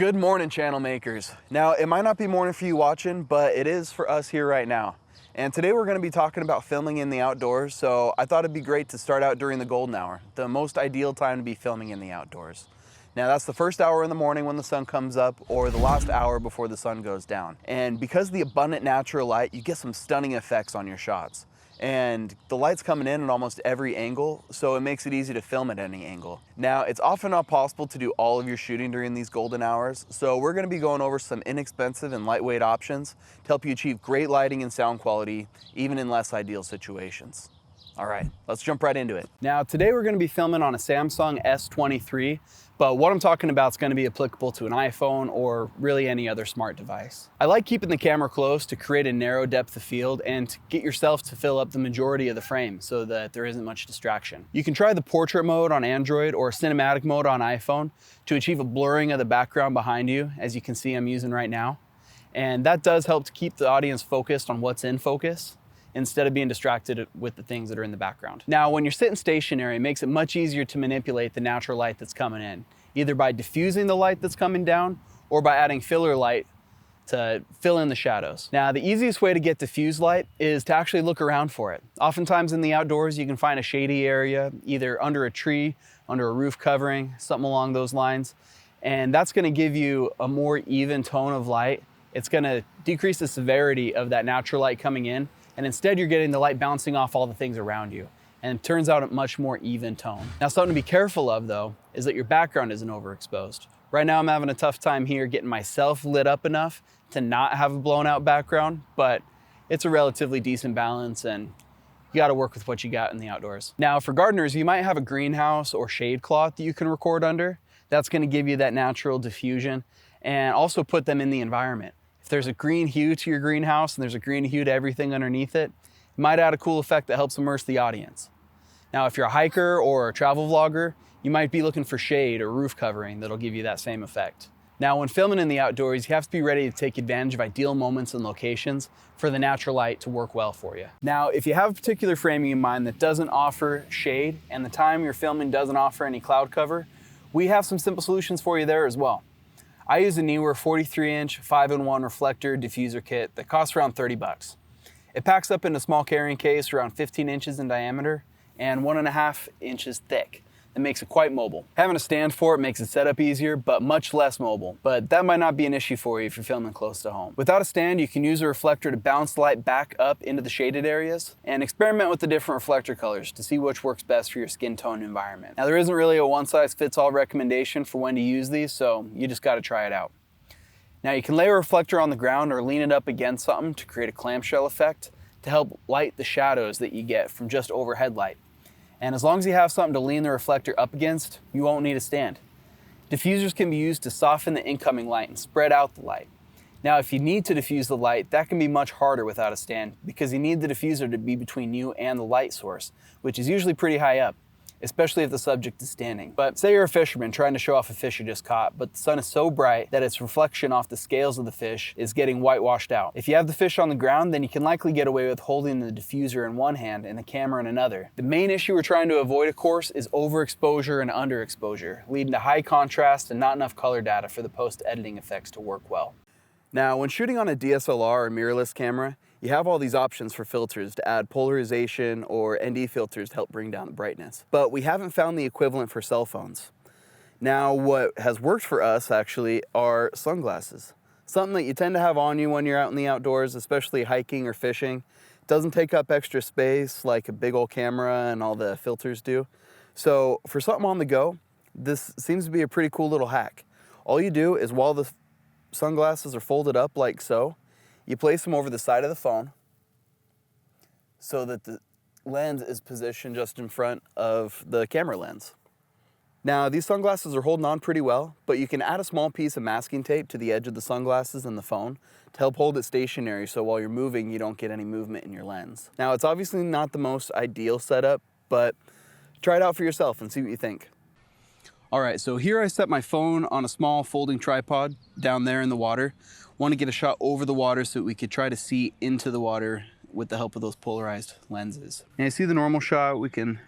Good morning, channel makers. Now, it might not be morning for you watching, but it is for us here right now. And today we're going to be talking about filming in the outdoors, so I thought it'd be great to start out during the golden hour, the most ideal time to be filming in the outdoors. Now, that's the first hour in the morning when the sun comes up, or the last hour before the sun goes down. And because of the abundant natural light, you get some stunning effects on your shots. And the light's coming in at almost every angle, so it makes it easy to film at any angle. Now, it's often not possible to do all of your shooting during these golden hours, so we're gonna be going over some inexpensive and lightweight options to help you achieve great lighting and sound quality, even in less ideal situations. All right, let's jump right into it. Now, today we're gonna be filming on a Samsung S23, but what I'm talking about is gonna be applicable to an iPhone or really any other smart device. I like keeping the camera close to create a narrow depth of field and to get yourself to fill up the majority of the frame so that there isn't much distraction. You can try the portrait mode on Android or cinematic mode on iPhone to achieve a blurring of the background behind you, as you can see I'm using right now. And that does help to keep the audience focused on what's in focus, instead of being distracted with the things that are in the background. Now, when you're sitting stationary, it makes it much easier to manipulate the natural light that's coming in, either by diffusing the light that's coming down or by adding filler light to fill in the shadows. Now, the easiest way to get diffused light is to actually look around for it. Oftentimes in the outdoors, you can find a shady area, either under a tree, under a roof covering, something along those lines. And that's gonna give you a more even tone of light. It's gonna decrease the severity of that natural light coming in, and instead you're getting the light bouncing off all the things around you. And it turns out a much more even tone. Now, something to be careful of though, is that your background isn't overexposed. Right now I'm having a tough time here getting myself lit up enough to not have a blown out background, but it's a relatively decent balance and you gotta work with what you got in the outdoors. Now, for gardeners, you might have a greenhouse or shade cloth that you can record under. That's gonna give you that natural diffusion and also put them in the environment. If there's a green hue to your greenhouse and there's a green hue to everything underneath it, it might add a cool effect that helps immerse the audience. Now, if you're a hiker or a travel vlogger, you might be looking for shade or roof covering that'll give you that same effect. Now, when filming in the outdoors, you have to be ready to take advantage of ideal moments and locations for the natural light to work well for you. Now, if you have a particular framing in mind that doesn't offer shade and the time you're filming doesn't offer any cloud cover, we have some simple solutions for you there as well. I use a Neewer 43-inch 5-in-1 reflector diffuser kit that costs around 30 bucks. It packs up in a small carrying case around 15 inches in diameter and 1.5 inches thick. That makes it quite mobile. Having a stand for it makes the setup easier, but much less mobile. But that might not be an issue for you if you're filming close to home. Without a stand, you can use a reflector to bounce light back up into the shaded areas and experiment with the different reflector colors to see which works best for your skin tone environment. Now, there isn't really a one-size-fits-all recommendation for when to use these, so you just gotta try it out. Now, you can lay a reflector on the ground or lean it up against something to create a clamshell effect to help light the shadows that you get from just overhead light. And as long as you have something to lean the reflector up against, you won't need a stand. Diffusers can be used to soften the incoming light and spread out the light. Now, if you need to diffuse the light, that can be much harder without a stand because you need the diffuser to be between you and the light source, which is usually pretty high up, especially if the subject is standing. But say you're a fisherman trying to show off a fish you just caught, but the sun is so bright that its reflection off the scales of the fish is getting whitewashed out. If you have the fish on the ground, then you can likely get away with holding the diffuser in one hand and the camera in another. The main issue we're trying to avoid, of course, is overexposure and underexposure, leading to high contrast and not enough color data for the post-editing effects to work well. Now, when shooting on a DSLR or mirrorless camera, you have all these options for filters to add polarization or ND filters to help bring down the brightness. But we haven't found the equivalent for cell phones. Now, what has worked for us actually are sunglasses. Something that you tend to have on you when you're out in the outdoors, especially hiking or fishing. It doesn't take up extra space like a big old camera and all the filters do. So for something on the go, this seems to be a pretty cool little hack. All you do is while the sunglasses are folded up like so, you place them over the side of the phone so that the lens is positioned just in front of the camera lens. Now, these sunglasses are holding on pretty well, but you can add a small piece of masking tape to the edge of the sunglasses and the phone to help hold it stationary so while you're moving, you don't get any movement in your lens. Now, it's obviously not the most ideal setup, but try it out for yourself and see what you think. All right, so here I set my phone on a small folding tripod down there in the water. Want to get a shot over the water so we could try to see into the water with the help of those polarized lenses. And you see the normal shot, we can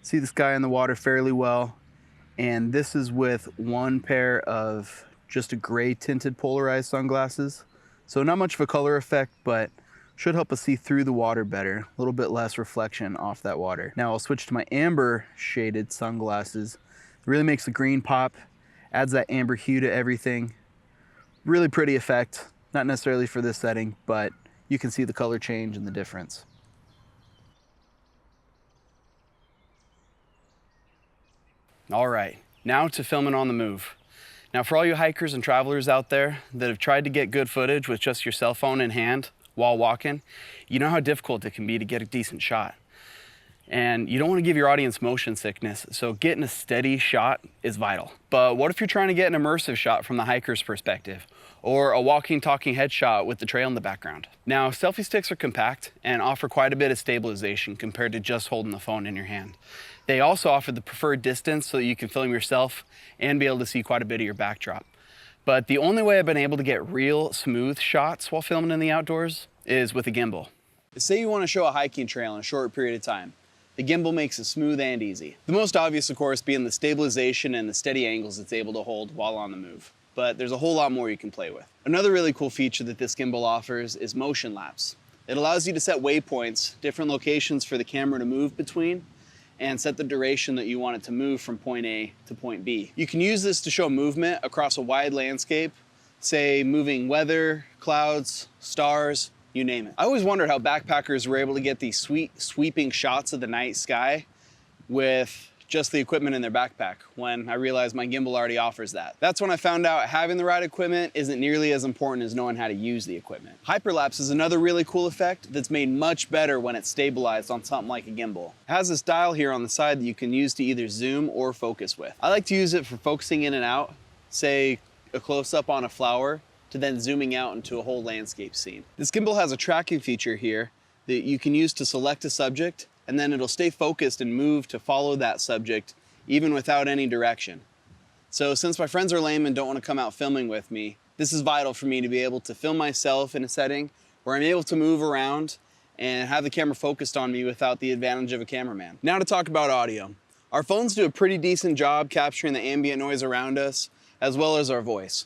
see the sky in the water fairly well. And this is with one pair of just a gray tinted polarized sunglasses. So not much of a color effect, but should help us see through the water better, a little bit less reflection off that water. Now I'll switch to my amber shaded sunglasses. It really makes the green pop, adds that amber hue to everything. Really pretty effect, not necessarily for this setting, but you can see the color change and the difference. All right, now to filming on the move. Now for all you hikers and travelers out there that have tried to get good footage with just your cell phone in hand while walking, you know how difficult it can be to get a decent shot. And you don't want to give your audience motion sickness, so getting a steady shot is vital. But what if you're trying to get an immersive shot from the hiker's perspective, or a walking, talking headshot with the trail in the background? Now, selfie sticks are compact and offer quite a bit of stabilization compared to just holding the phone in your hand. They also offer the preferred distance so that you can film yourself and be able to see quite a bit of your backdrop. But the only way I've been able to get real smooth shots while filming in the outdoors is with a gimbal. Say you want to show a hiking trail in a short period of time. The gimbal makes it smooth and easy. The most obvious, of course, being the stabilization and the steady angles it's able to hold while on the move. But there's a whole lot more you can play with. Another really cool feature that this gimbal offers is motion lapse. It allows you to set waypoints, different locations for the camera to move between, and set the duration that you want it to move from point A to point B. You can use this to show movement across a wide landscape, say moving weather, clouds, stars, you name it. I always wondered how backpackers were able to get these sweet, sweeping shots of the night sky with just the equipment in their backpack, when I realized my gimbal already offers that. That's when I found out having the right equipment isn't nearly as important as knowing how to use the equipment. Hyperlapse is another really cool effect that's made much better when it's stabilized on something like a gimbal. It has this dial here on the side that you can use to either zoom or focus with. I like to use it for focusing in and out, say a close-up on a flower, to then zooming out into a whole landscape scene. This gimbal has a tracking feature here that you can use to select a subject, and then it'll stay focused and move to follow that subject even without any direction. So since my friends are lame and don't want to come out filming with me, this is vital for me to be able to film myself in a setting where I'm able to move around and have the camera focused on me without the advantage of a cameraman. Now to talk about audio. Our phones do a pretty decent job capturing the ambient noise around us, as well as our voice,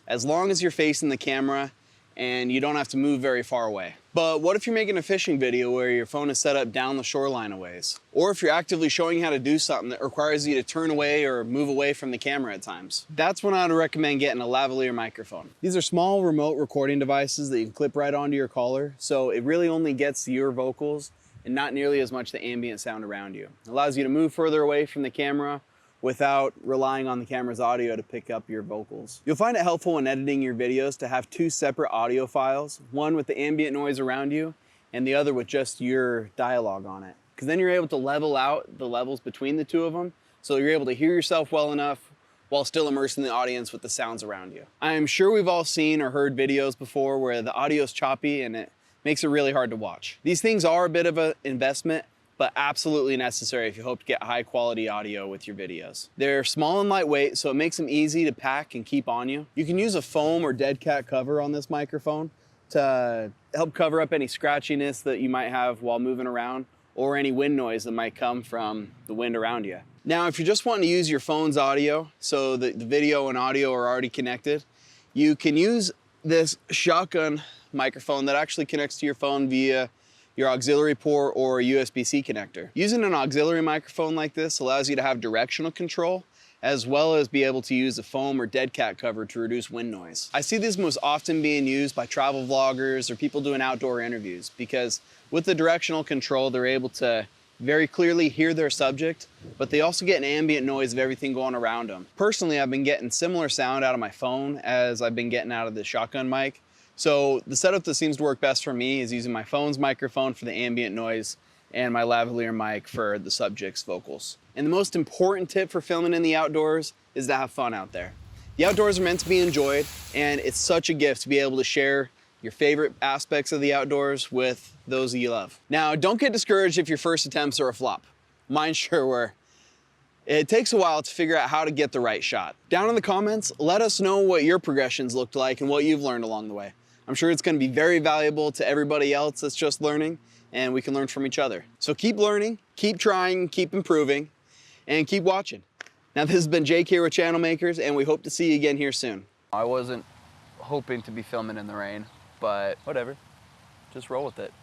as long as you're facing the camera and you don't have to move very far away. But what if you're making a fishing video where your phone is set up down the shoreline a ways? Or if you're actively showing how to do something that requires you to turn away or move away from the camera at times? That's when I would recommend getting a lavalier microphone. These are small remote recording devices that you can clip right onto your collar, so it really only gets your vocals and not nearly as much the ambient sound around you. It allows you to move further away from the camera without relying on the camera's audio to pick up your vocals. You'll find it helpful when editing your videos to have two separate audio files, one with the ambient noise around you and the other with just your dialogue on it. Because then you're able to level out the levels between the two of them, so you're able to hear yourself well enough while still immersing the audience with the sounds around you. I am sure we've all seen or heard videos before where the audio is choppy and it makes it really hard to watch. These things are a bit of an investment, but absolutely necessary if you hope to get high quality audio with your videos. They're small and lightweight, so it makes them easy to pack and keep on you. You can use a foam or dead cat cover on this microphone to help cover up any scratchiness that you might have while moving around, or any wind noise that might come from the wind around you. Now, if you're just wanting to use your phone's audio, so that the video and audio are already connected, you can use this shotgun microphone that actually connects to your phone via your auxiliary port or USB-C connector. Using an auxiliary microphone like this allows you to have directional control, as well as be able to use a foam or dead cat cover to reduce wind noise. I see this most often being used by travel vloggers or people doing outdoor interviews, because with the directional control, they're able to very clearly hear their subject, but they also get an ambient noise of everything going around them. Personally, I've been getting similar sound out of my phone as I've been getting out of the shotgun mic. So the setup that seems to work best for me is using my phone's microphone for the ambient noise and my lavalier mic for the subject's vocals. And the most important tip for filming in the outdoors is to have fun out there. The outdoors are meant to be enjoyed, and it's such a gift to be able to share your favorite aspects of the outdoors with those that you love. Now, don't get discouraged if your first attempts are a flop. Mine sure were. It takes a while to figure out how to get the right shot. Down in the comments, let us know what your progressions looked like and what you've learned along the way. I'm sure it's going to be very valuable to everybody else that's just learning, and we can learn from each other. So keep learning, keep trying, keep improving, and keep watching. Now, this has been Jake here with Channel Makers, and we hope to see you again here soon. I wasn't hoping to be filming in the rain, but whatever. Just roll with it.